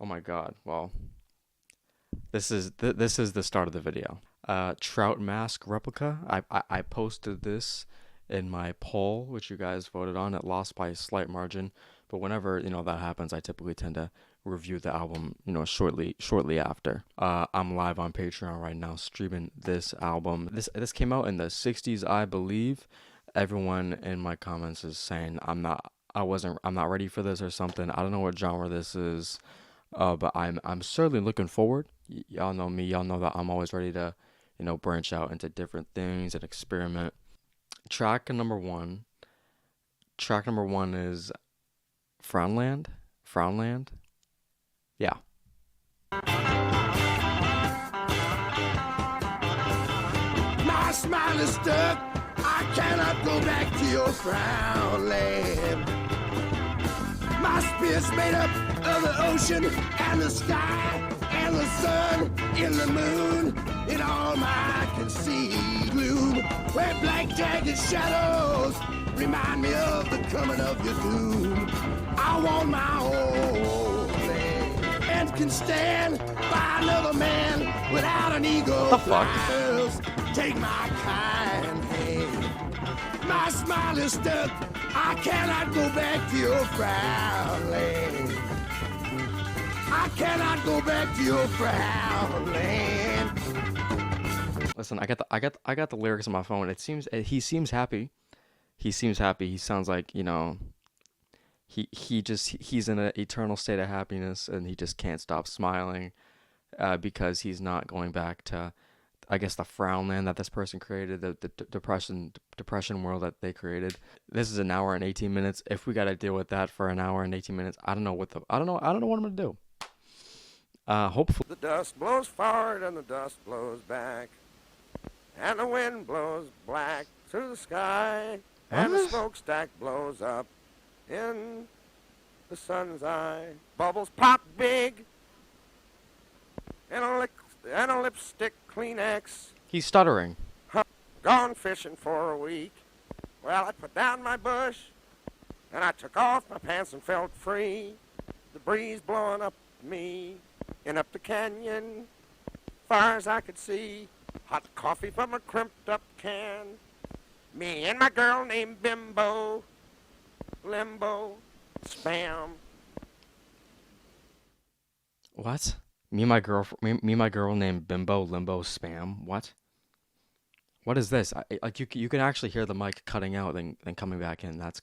Oh my God. Well, this is the start of the video. Trout mask replica. I posted this in my poll, which you guys voted on. It lost by a slight margin, but whenever that happens, I typically tend to review the album shortly after. I'm live on Patreon right now streaming this album. This came out in the 60s, I believe. Everyone in my comments is saying I'm not ready for this or something. I don't know what genre this is, but I'm certainly looking forward. Y'all know me. Y'all know that I'm always ready to branch out into different things and experiment. Track number one is Frownland. Yeah. My smile is stuck. I cannot go back to your frown land. My spirit's made up of the ocean and the sky and the sun and the moon. And all I can see gloom, where black jagged shadows remind me of the coming of your doom. I want my own land and can stand by another man without an ego. What the fuck? Take my kind hand. My smile is stuck. I cannot go back to your frown land. I cannot go back to your frown land. Listen, I got the lyrics on my phone. He seems happy. He sounds like, he's in an eternal state of happiness, and he just can't stop smiling because he's not going back to, I guess, the frown land that this person created, the depression world that they created. This is an hour and 18 minutes. If we got to deal with that for an hour and 18 minutes, I don't know what I'm gonna do. Hopefully. The dust blows forward and the dust blows back, and the wind blows black through the sky, and the smokestack blows up in the sun's eye. Bubbles pop big, and a lipstick Kleenex. He's stuttering. Gone fishing for a week. Well, I put down my bush, and I took off my pants and felt free. The breeze blowing up me and up the canyon, far as I could see. Hot coffee from a crimped up can. Me and my girl named Bimbo, Limbo, Spam. What? Me and my girl named Bimbo, Limbo, Spam. What? What is this? You can actually hear the mic cutting out then coming back in. That's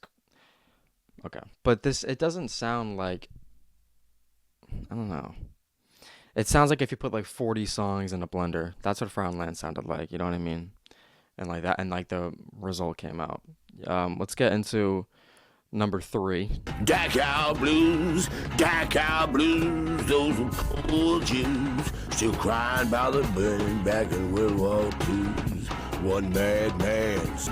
okay. But it doesn't sound like, I don't know. It sounds like if you put like 40 songs in a blender. That's what Frownland sounded like. You know what I mean? And like that, and like the result came out. Let's get into number 3. Dachau blues, those are cold Jews, still crying about the burning back in World War II's. One mad man's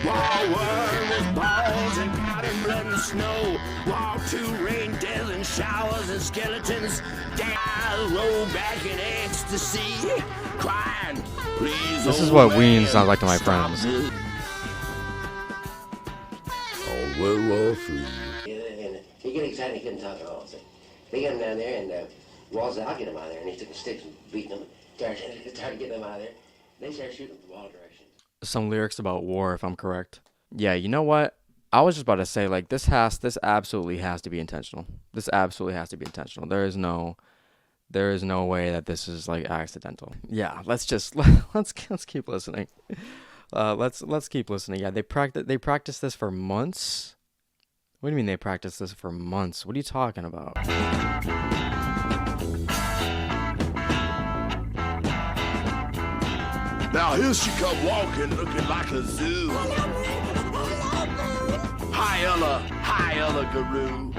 Wall 1 was balls and cotton blood and snow. Wall 2 rain, death and showers and skeletons. Down, roll back in ecstasy, crying, please. This is what Ween sounds like to my friends. On World War III. And he get excited, he couldn't talk at all. So they got him down there, and Wall said, I'll get him out of there. And he took the sticks and beating them, started getting them out of there. They started shooting from all directions. Some lyrics about war, if I'm correct. Yeah, you know what? I was just about to say, like, this absolutely has to be intentional. This absolutely has to be intentional. There is no way that this is like accidental. Yeah, let's keep listening. Let's keep listening. Yeah, they practiced this for months. What do you mean they practiced this for months? What are you talking about? Now here she come walking, looking like a zoo. Hi Ella Guru.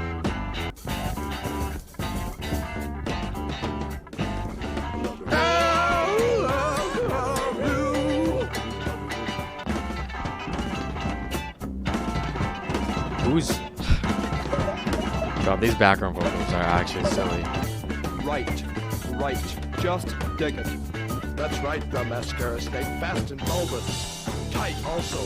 Who's... God, these background vocals are actually silly. Right, just dig it. That's right, the mascara snake, fast and bulbous, tight also.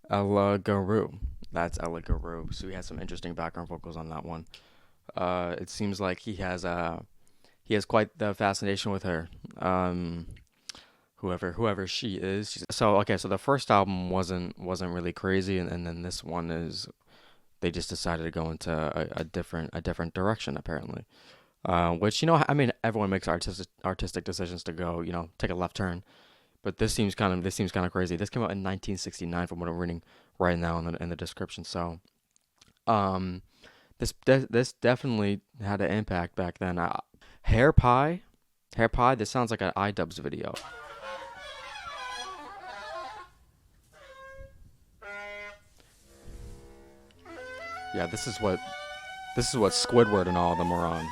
Ella Guru. That's Ella Guru. So he has some interesting background vocals on that one. It seems like he has quite the fascination with her. Whoever she is. So okay, so the first album wasn't really crazy, and then this one is, they just decided to go into a different direction apparently. Which, I mean, everyone makes artistic decisions to go, take a left turn. But this seems kind of crazy. This came out in 1969 from what I'm reading right now in the description. So, this definitely had an impact back then. Hair Pie. This sounds like an iDubbbz video. Yeah, this is what Squidward and all of them are on.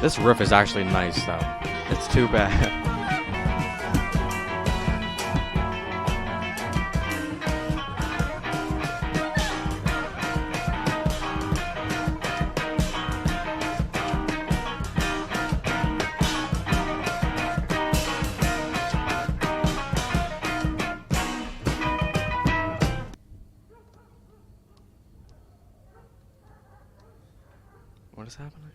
This riff is actually nice though. It's too bad. What is happening?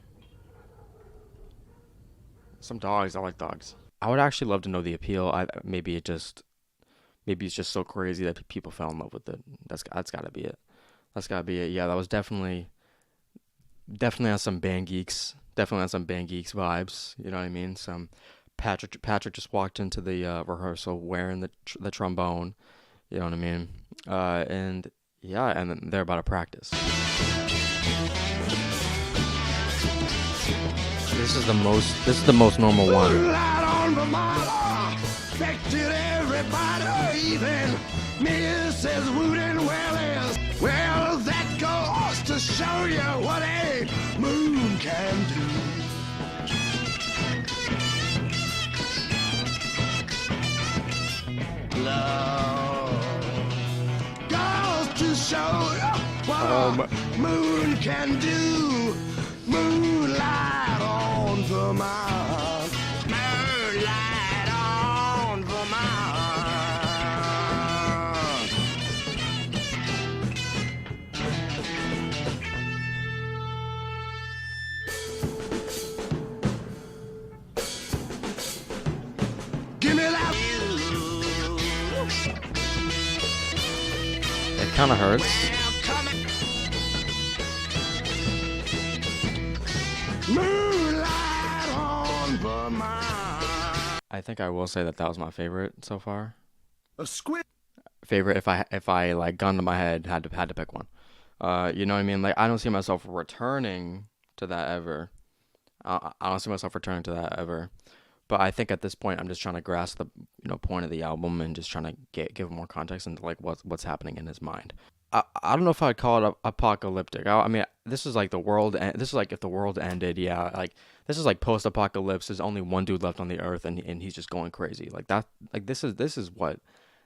Some dogs. I like dogs. I would actually love to know the appeal. Maybe it's just so crazy that people fell in love with it. That's gotta be it. That's gotta be it. Yeah, that was definitely on some Band Geeks. Definitely on some Band Geeks vibes. You know what I mean? Some Patrick just walked into the rehearsal wearing the trombone. You know what I mean? And yeah, and then they're about to practice. This is the most normal one. Light on the model, affected everybody, even Mrs. Wooden Wells. Well, that goes to show you what a moon can do. Love goes to show you what a moon can do. Moonlight on Vermont. Moonlight on Vermont. Give me that. It kind of hurts. Moonlight on Vermont. I think I will say that was my favorite so far. A squid. Favorite if I like gun to my head had to pick one. You know what I mean? Like I don't see myself returning to that ever. I don't see myself returning to that ever. But I think at this point I'm just trying to grasp the point of the album and just trying to give more context into like what's happening in his mind. I don't know if I'd call it apocalyptic. I mean, this is like this is like if the world ended. Yeah, like this is like post-apocalypse. There's only one dude left on the earth, and he's just going crazy. Like that. Like this is what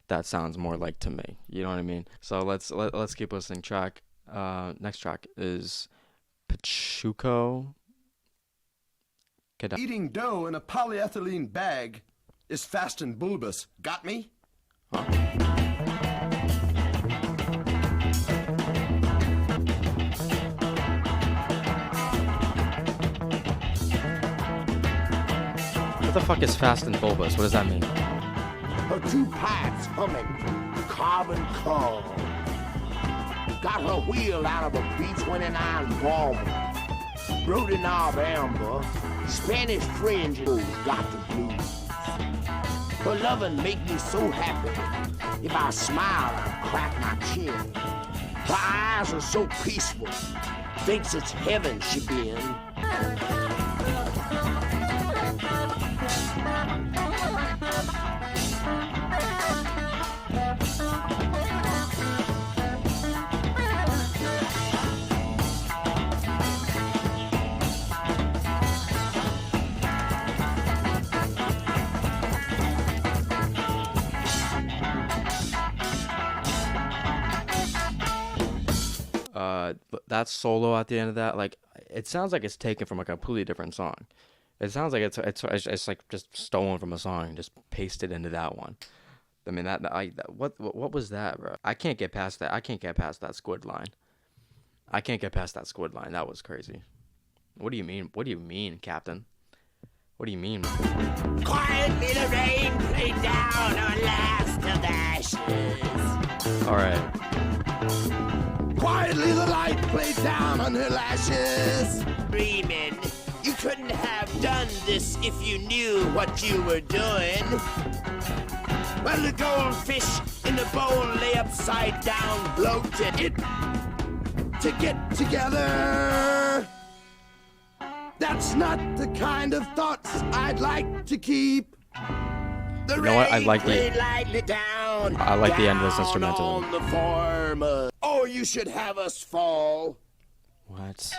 that sounds more like to me. You know what I mean? So let's keep listening. Next track is Pachuco. Eating dough in a polyethylene bag is fast and bulbous. Got me? Huh. What the fuck is fast and bulbous? What does that mean? Her two pipes humming carbon coal. Got her wheel out of a B-29 bomber. Brody knob amber. Spanish fringe. Got the blues. Her lovin' make me so happy. If I smile, I crack my chin. Her eyes are so peaceful. Thinks it's heaven she been. that solo at the end of that, like it sounds like it's taken from a completely different song. It sounds like it's like just stolen from a song and just pasted into that one. I mean what was that, bro? I can't get past that. I can't get past that squid line. I can't get past that squid line. That was crazy. What do you mean? What do you mean, Captain? What do you mean? Quietly the rain played down our last of ashes. All right. Quietly the light played down on her lashes. Dreaming, you couldn't have done this if you knew what you were doing. Well, the goldfish in the bowl lay upside down, bloated it to get together. That's not the kind of thoughts I'd like to keep. The You know what? I rain like played the lightly down, I like the end of this down instrumental. on the farmer. Oh, you should have us fall. What?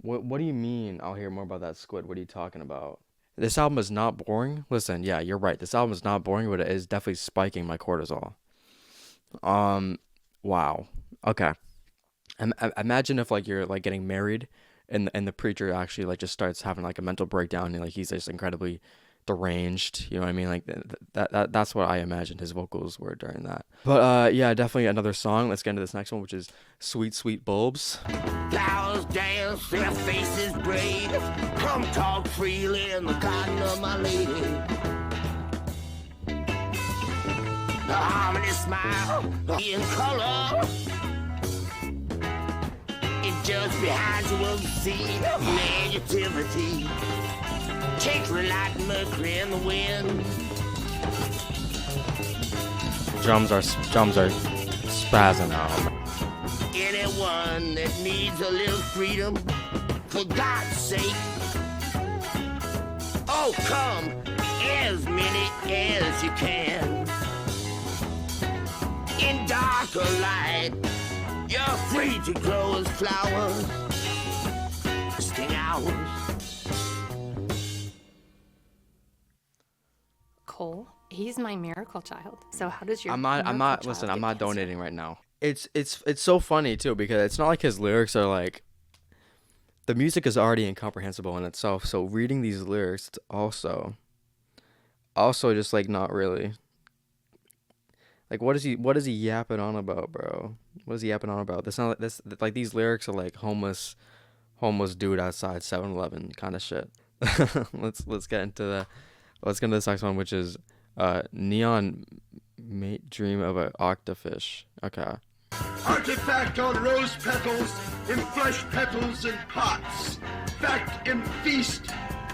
What do you mean? I'll hear more about that squid. What are you talking about? This album is not boring. Listen, yeah, you're right. This album is not boring, but it is definitely spiking my cortisol. Wow. Okay. Imagine if like you're like getting married, and the preacher actually like just starts having like a mental breakdown, and like he's just incredibly deranged. You know what I mean? Like that's what I imagined his vocals were during that. But yeah, definitely another song. Let's get into this next one, which is "Sweet Sweet Bulbs." Flowers dance, their faces braid. Come talk freely in the garden of my lady. The harmony smile, in color. It just behind you will see negativity. Tinkling like mercury in the wind. Drums are spazzing out. Anyone that needs a little freedom, for God's sake. Oh, come, as many as you can. In dark or light, you're free to grow as flowers. Sting hours. Cole, he's my miracle child. So how does your I'm miracle not child listen, get I'm not cancer? donating right now. It's so funny too, because it's not like his lyrics are like, the music is already incomprehensible in itself, so reading these lyrics also just like not really. Like what is he yapping on about, bro? What is he yapping on about? This not like this, like these lyrics are like homeless dude outside 7-Eleven kind of shit. Let's get into this next one, which is Neon Mate Dream of an Octofish. Okay. Artifact on rose petals, in flesh petals and pots. Fact in feast,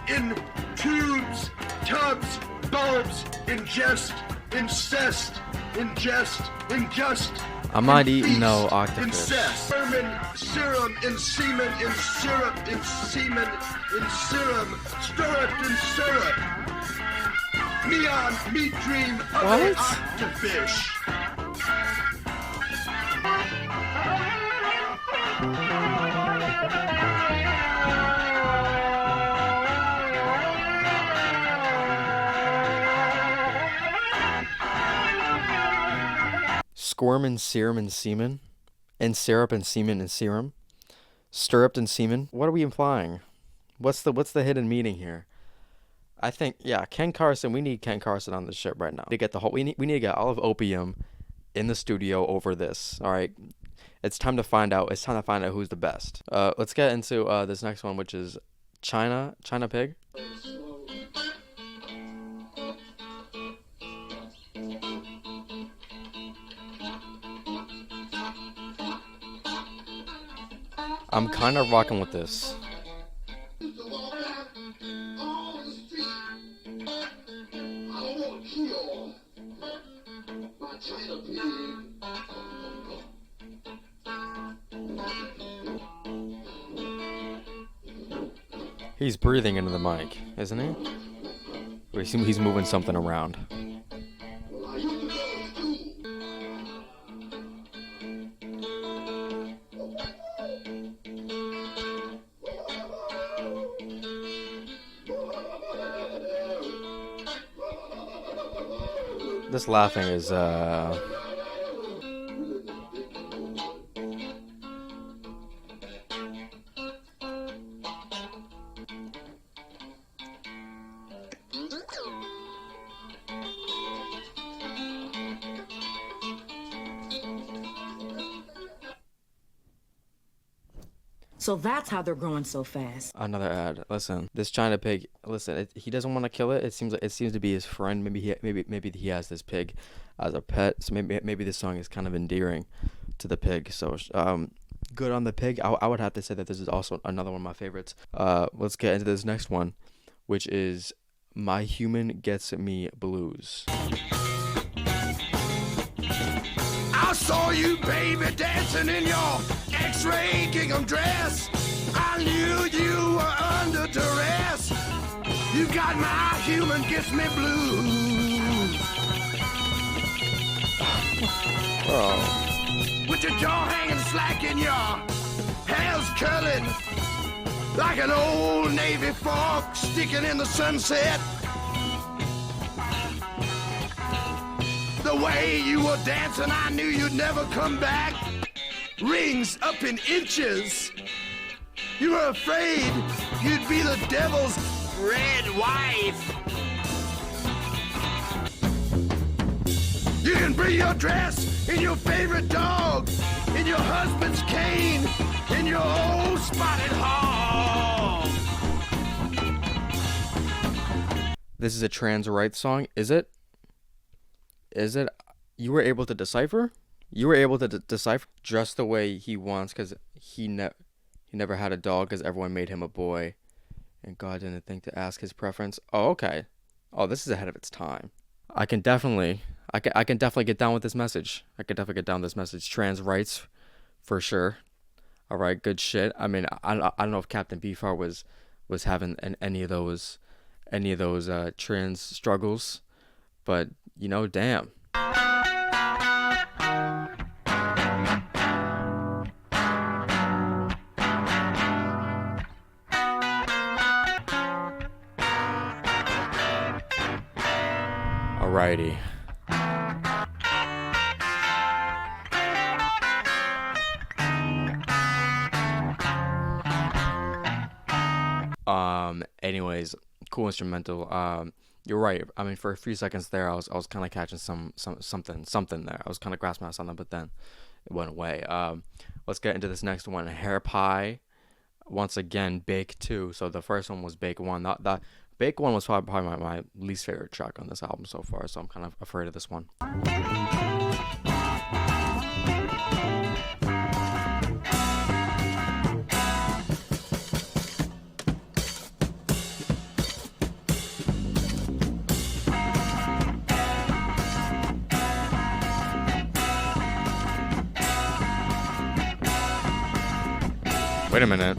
in tubes, tubs, bulbs, ingest, incest, ingest, ingest. I'm not in eating no feast, octopus. Incest, vermin, serum, in semen, in syrup, in semen, in serum, stirrup, in syrup. Neon meat dream of an What? octofish. Squirm and serum and semen, and syrup and semen and serum, stirrup and semen. What are we implying? What's the hidden meaning here? I think Ken Carson. We need Ken Carson on the ship right now to get the whole. We need to get all of Opium in the studio over this. All right, it's time to find out. It's time to find out who's the best. Let's get into this next one, which is China Pig. I'm kind of rocking with this. He's breathing into the mic, isn't he? Or he's moving something around. This laughing is So that's how they're growing so fast. another ad. Listen, this China pig. Listen, he doesn't want to kill it. It seems to be his friend. Maybe he has this pig as a pet. So maybe this song is kind of endearing to the pig. So good on the pig. I would have to say that this is also another one of my favorites. Let's get into this next one, which is My Human Gets Me Blues. I saw you, baby, dancing in your X-ray gingham dress. I knew you were under duress. You got my human gets me blues. Oh. With your jaw hanging slack and your hair's curling like an old Navy fork sticking in the sunset. The way you were dancing, I knew you'd never come back. Rings up in inches. You were afraid you'd be the devil's red wife. You can bring your dress in your favorite dog, in your husband's cane, in your old spotted hog. This is a trans rights song, is it? Is it? You were able to decipher? You were able to decipher just the way he wants, because he never had a dog because everyone made him a boy, and God didn't think to ask his preference. Oh, okay. Oh, this is ahead of its time. I can definitely get down with this message. I can definitely get down with this message. Trans rights, for sure. All right, good shit. I mean, I don't know if Captain Beefheart was having any of those trans struggles, but you know, damn. Alrighty. Anyways, cool instrumental. You're right. I mean, for a few seconds there, I was kind of catching something there. I was kind of grasping at something, but then it went away. Let's get into this next one. Hair Pie. Once again, Bake 2. So the first one was Bake 1. That Bake 1 was probably my least favorite track on this album so far, so I'm kind of afraid of this one. Wait a minute.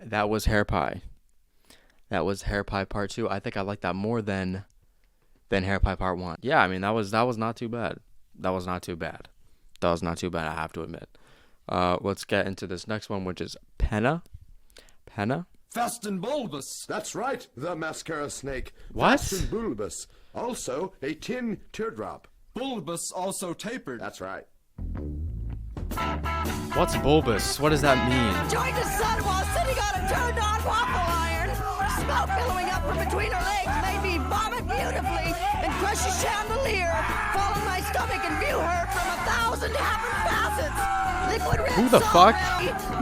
That was Hair Pie. That was Hair Pie Part 2. I think I like that more than Hair Pie Part 1. Yeah, I mean, that was not too bad. That was not too bad, I have to admit. Let's get into this next one, which is Penna. Penna? Fast and bulbous. That's right, the mascara snake. What? Fast and bulbous. Also, a tin teardrop. Bulbous also tapered. That's right. What's bulbous? What does that mean? Joined the sun while sitting on a turned-on waffle iron. Smoke billowing up from between her legs made me vomit beautifully and crush a chandelier. Fall on my stomach and view her from 1,000 different facets. Liquid red Who the fuck?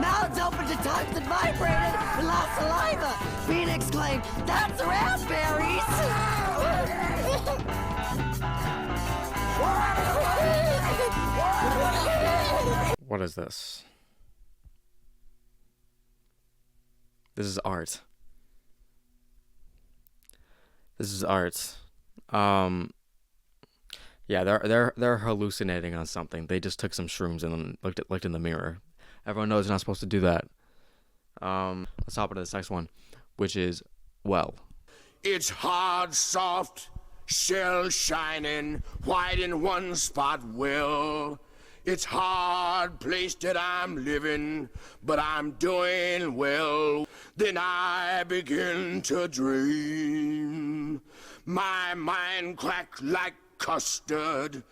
Mouths open to tongues that vibrated and lost saliva. Bean exclaimed, "That's raspberries." What is this? This is art. This is art. Yeah, they're hallucinating on something. They just took some shrooms and then looked in the mirror. Everyone knows you're not supposed to do that. Let's hop into this next one, which is Well. It's hard, soft, shell shining, white in one spot. Well, it's hard place that I'm living, but I'm doing well. Then I begin to dream. My mind cracked like custard,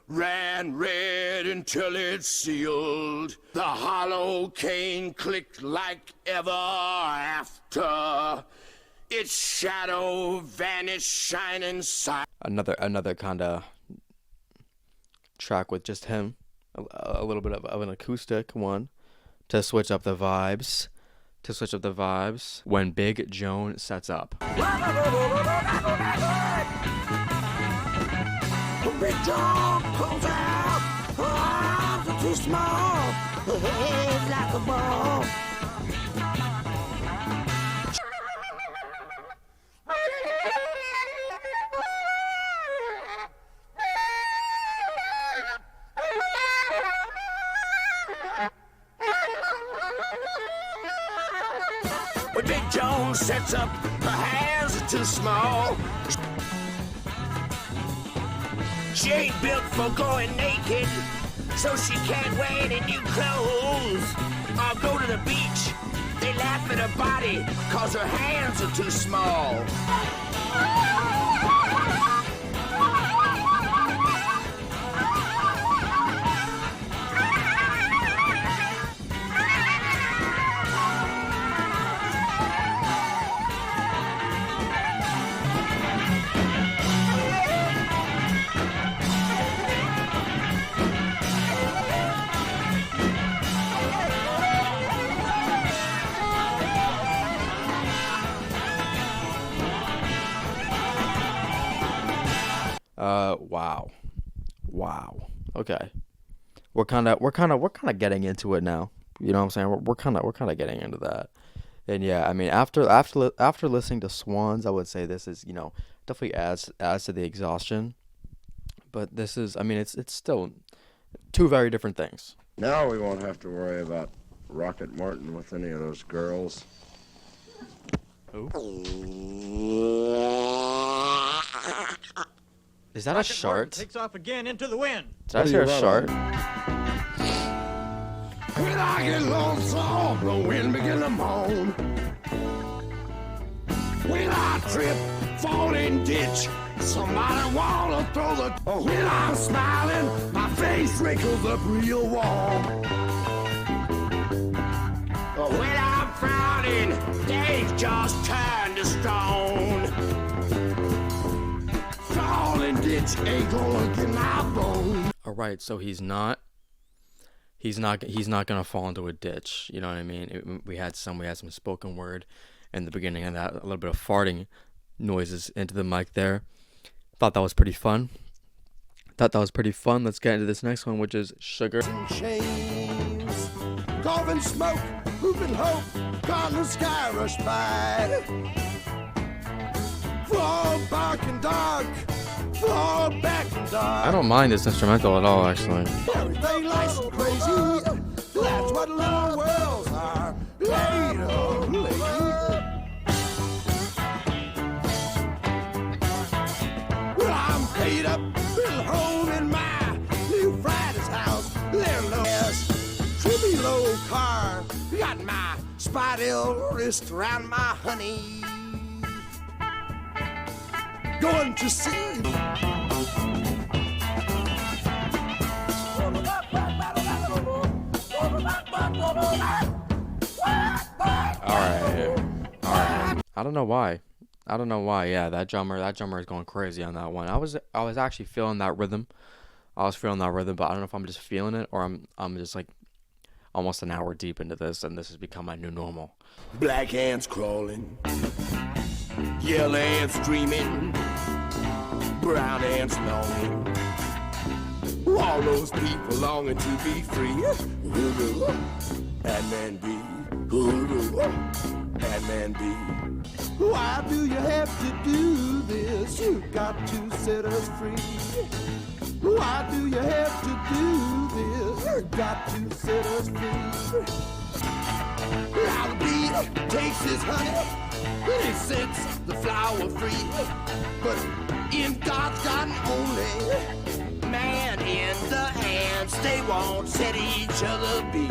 ran red until it's sealed. The hollow cane clicked like ever after. Its shadow vanished, shining sight. Another kind of track with just him, a little bit of an acoustic one to switch up the vibes. When Big Joan sets up. Big John pulls out, arms are too small, the head's like a ball. When Big Joan sets up, her hands are too small. She ain't built for going naked, so she can't wear any new clothes or go to the beach. They laugh at her body, cause her hands are too small. Wow. Okay. We're kind of getting into it now. You know what I'm saying? We're kind of getting into that. And yeah, I mean, after listening to Swans, I would say this is, you know, definitely adds to the exhaustion. But this is, I mean, it's still two very different things. Now we won't have to worry about Rocket Morton with any of those girls. Who? Is that a shart? Takes off again into the wind. Did I hear a shart? When I get lonesome, the wind begin to moan. When I trip, fall in ditch, somebody wanna throw the... When I'm smiling, my face wrinkles up real warm. When I'm frowning, days just turn to stone. Falling ditch ain't gonna get my bone. All right, so he's not gonna fall into a ditch. You know what I mean? We had some spoken word in the beginning of that, a little bit of farting noises into the mic there. Thought that was pretty fun. Let's get into this next one, which is Sugar. Chains, carving smoke, hooping hope, caught the sky rush by. Fall back and dark, fall back and dark. I don't mind this instrumental at all, actually. Everything life's crazy, that's what little worlds are. Later, well, I'm paid up, built home in my new Friday's house. Little low ass, trippy low car. Got my spotted wrist around my honey. Going to see. All right. I don't know why. Yeah, that drummer is going crazy on that one. I was actually feeling that rhythm. But I don't know if I'm just feeling it or I'm just like almost an hour deep into this, and this has become my new normal. Black ants crawling, yellow ants dreaming, brown ants longing. All those people longing to be free. And then be. And then be. Why do you have to do this? You got to set us free. Why do you have to do this? You got to set us free. How the bee takes his honey and it sets the flower free. But in God's garden only, Man in the ants, they won't set each other be.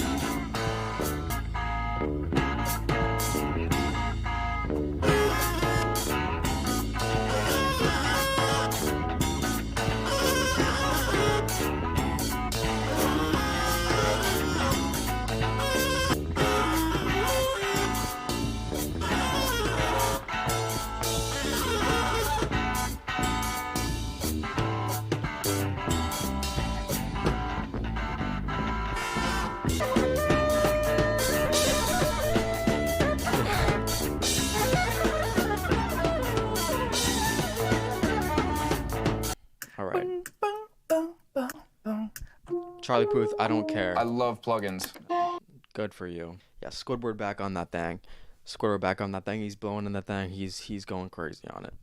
All right. Charlie Puth, I don't care. I love plugins. Good for you. Yeah, Squidward back on that thing. Squidward back on that thing. He's blowing in that thing. He's going crazy on it.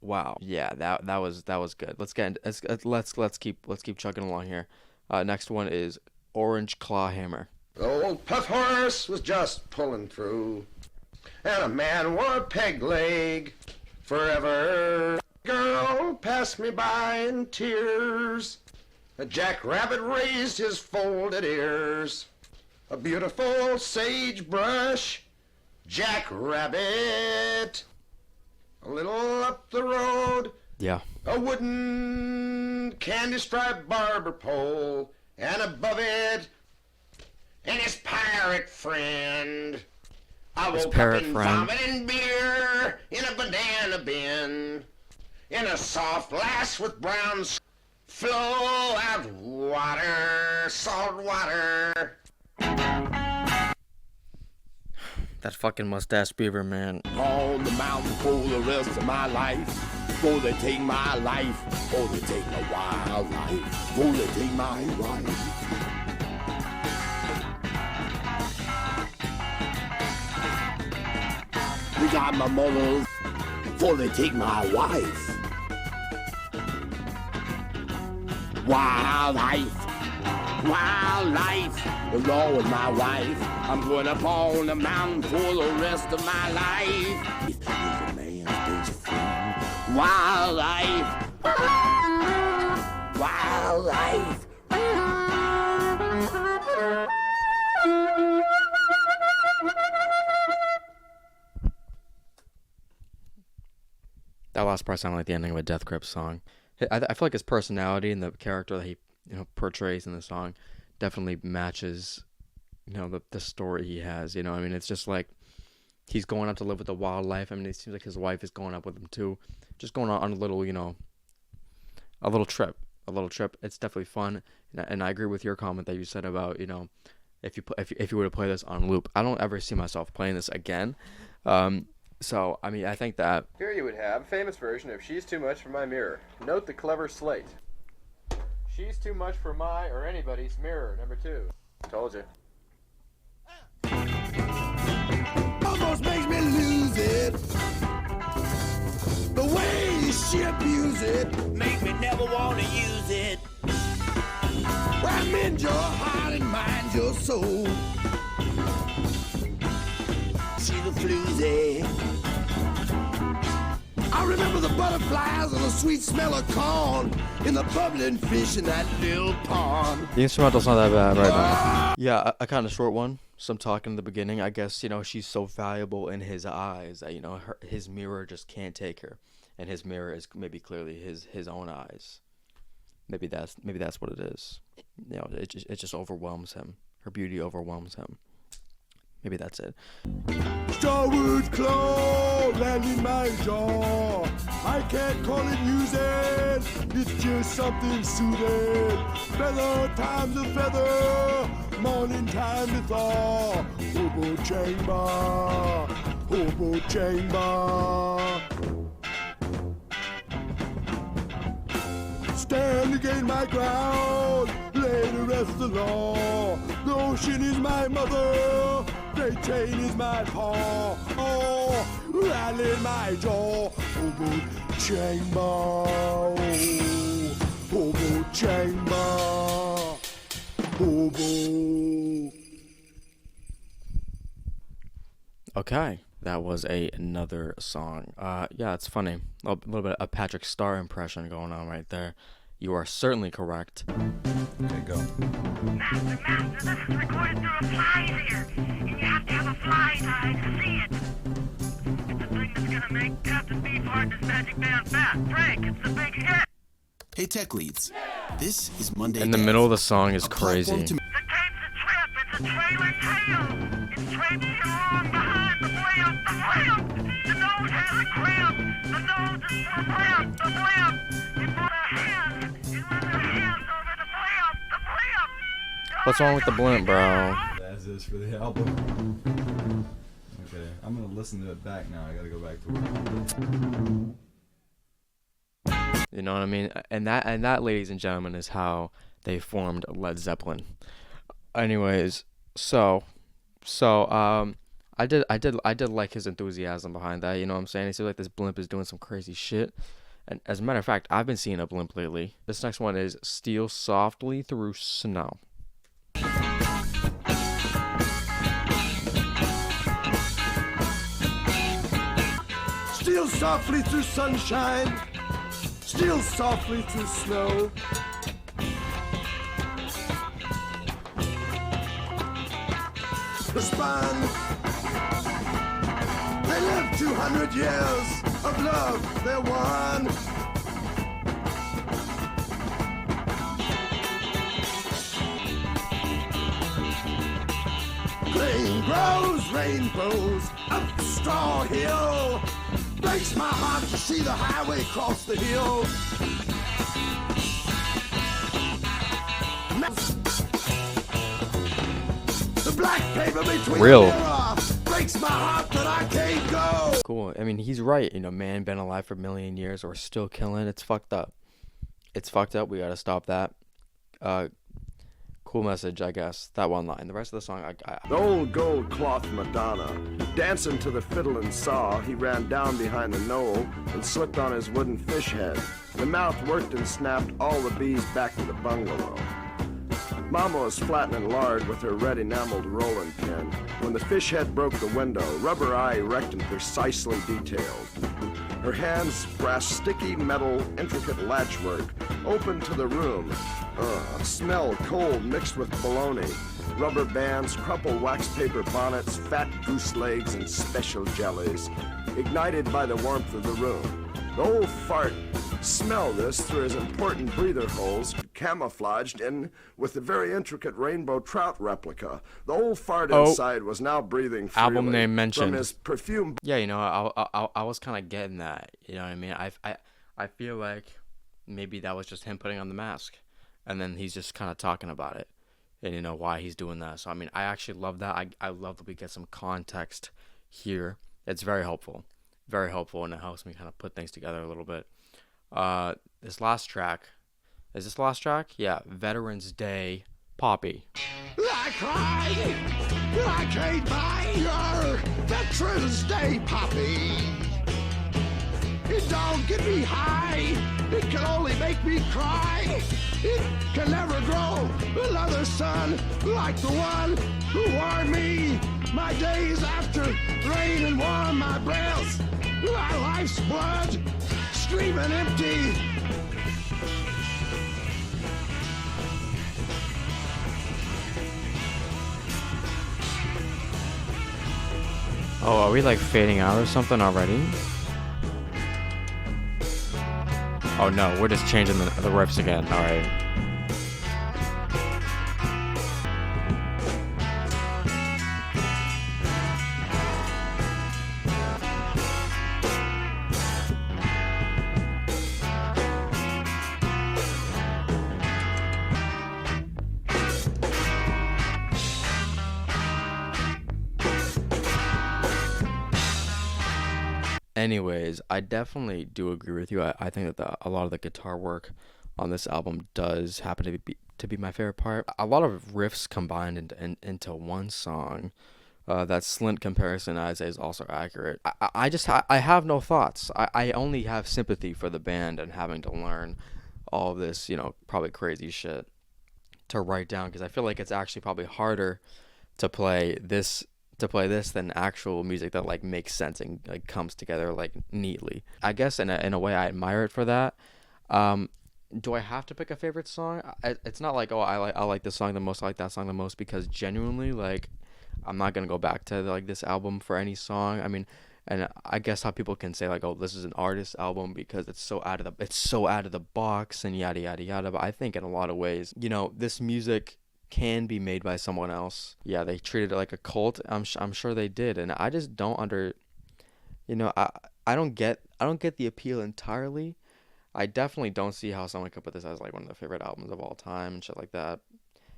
Wow. Yeah, that was good. Let's get let's keep chugging along here. Next one is Orange Claw Hammer. The old puff horse was just pulling through, and a man wore a peg leg forever. Girl passed me by in tears. A jackrabbit raised his folded ears. A beautiful sagebrush jackrabbit. A little up the road, Yeah. a wooden candy-striped barber pole, and above it, and his pirate friend. I His woke parrot up and friend. vomiting beer in a banana bin, in a soft glass with brown flow out water, salt water. That fucking mustache beaver, man. on the mountain for the rest of my life. Before they take my life, before they take my wild life, before they take my wife. They got my mother before they take my wife. Wild life, wild life, along with my wife. I'm going up on the mountain for the rest of my life. He's a man's best friend. Wild life, wild life. That last part sounded like the ending of a Death Grip song. I feel like his personality and the character that he portrays in the song definitely matches the story he has. I mean, it's just like he's going out to live with the wildlife. I mean, it seems like his wife is going up with him too, just going on a little a little trip. It's definitely fun, and I agree with your comment that you said about if you were to play this on loop. I don't ever see myself playing this again. So, I mean, I think that... Here you would have a famous version of She's Too Much for My Mirror. Note the clever slate. She's too much for my or anybody's mirror, number 2. Told you. Almost makes me lose it. The way she abuse it. Make me never want to use it. Well, mend your heart and mind your soul. She's a floozy. I remember the butterflies and the sweet smell of corn in the bubbling fish in that little pond. The instrumental's not that bad right now. Yeah, a kind of short one. Some talk in the beginning. I guess, she's so valuable in his eyes that, his mirror just can't take her. And his mirror is maybe clearly his own eyes. Maybe that's what it is. It just overwhelms him. Her beauty overwhelms him. Maybe that's it. Starwood claw land in my jaw. I can't call it music. It's just something soothing. Feather time's a feather. Morning time to thaw. Hobo chamber. Hobo chamber. Stand against my ground. Lay the rest the law. The ocean is my mother. Great chain is my paw. Oh, rattle in my jaw. Hobo chamber. Hobo chamber. Hobo. Okay, that was another song. Yeah, it's funny. A little bit of Patrick Star impression going on right there. You are certainly correct. Okay, go. Master, this is recorded through a fly here, and you have to have a fly eye to see it. It's the thing that's gonna make Captain Beefheart and his magic band fat. Frank, it's the big hit. Hey, tech leads. This is Monday. In the middle of the song is crazy. The tape's a trip. It's a trailing tail. It's traipsing along behind the blimp. The nose has a cramp. The nose is for blimp. The blimp. It put a hand. It went their hands over the blimp. The blimp. What's wrong with the blimp, bro? That's this for the album. Okay, I'm gonna listen to it back now. I gotta go back to work. You know what I mean? And that, ladies and gentlemen, is how they formed Led Zeppelin. Anyways, so I did like his enthusiasm behind that. You know what I'm saying? He seems like this blimp is doing some crazy shit. And as a matter of fact, I've been seeing a blimp lately. This next one is Steal Softly Through Snow. Steal softly through sunshine, steal softly through snow. The spun, they lived 200 years of love, they won. Grain grows rainbows up Straw Hill. Breaks my heart to see the highway cross the hill. The black paper between Real. the mirror breaks my heart that I can't go. Cool. I mean, he's right. You know, man been alive for a million years or still killing. It's fucked up. It's fucked up. We gotta stop that. Cool message, I guess. That one line. The rest of the song, The old gold cloth Madonna, dancing to the fiddle and saw, he ran down behind the knoll and slipped on his wooden fish head. The mouth worked and snapped all the bees back to the bungalow. Mama was flattening lard with her red enameled rolling pin when the fish head broke the window, rubber eye erect and precisely detailed. Her hands grasped sticky metal, intricate latchwork, open to the room. Smell cold mixed with bologna. Rubber bands, crumpled wax paper bonnets, fat goose legs, and special jellies, ignited by the warmth of the room. The old fart smelled this through his important breather holes, camouflaged in with the very intricate rainbow trout replica. The old fart inside was now breathing freely. Album name mentioned. From his perfume. Yeah, you know, I was kind of getting that. You know what I mean? I feel like maybe that was just him putting on the mask, and then he's just kind of talking about it, and you know why he's doing that. So I mean, I actually love that. I love that we get some context here. It's very helpful, and it helps me kind of put things together a little bit. This last track, is this the last track? Yeah, Veterans Day, Poppy. I cried, I can't buy your Veterans Day poppy. It don't get me high, it can only make me cry. It can never grow another son like the one who warmed me. My days after rain and warm my breath, my life's blood screaming empty. Oh, are we like fading out or something already? Oh no, we're just changing the riffs again. All right. Anyways, I definitely do agree with you. I think that a lot of the guitar work on this album does happen to be my favorite part. A lot of riffs combined into one song. That Slint comparison, I'd say, is also accurate. I have no thoughts. I only have sympathy for the band and having to learn all of this, you know, probably crazy shit to write down, because I feel like it's actually probably harder to play this to play this than actual music that like makes sense and like comes together like neatly. I guess in a way I admire it for that. Do I have to pick a favorite song? It's not like, oh, I like this song the most, I like that song the most, because genuinely, like, I'm not gonna go back to like this album for any song. I mean, and I guess how people can say like, oh, this is an artist album because it's so out of the box and yada yada yada. But I think in a lot of ways, you know, this music can be made by someone else. Yeah, they treated it like a cult. I'm sure they did, and I just don't you know, I don't get the appeal entirely. I definitely don't see how someone could put this as like one of their favorite albums of all time and shit like that,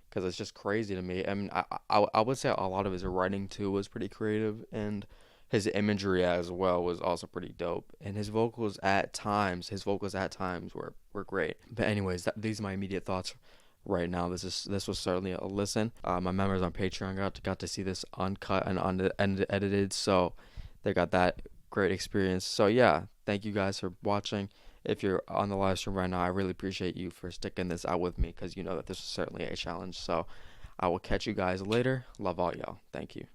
because it's just crazy to me. I mean, I would say a lot of his writing too was pretty creative, and his imagery as well was also pretty dope. And his vocals at times were great. But anyways, these are my immediate thoughts right now. This was certainly a listen. My members on Patreon got to see this uncut and unedited, so they got that great experience. So yeah, thank you guys for watching. If you're on the live stream right now, I really appreciate you for sticking this out with me, because you know that this is certainly a challenge. So I will catch you guys later. Love all y'all. Thank you.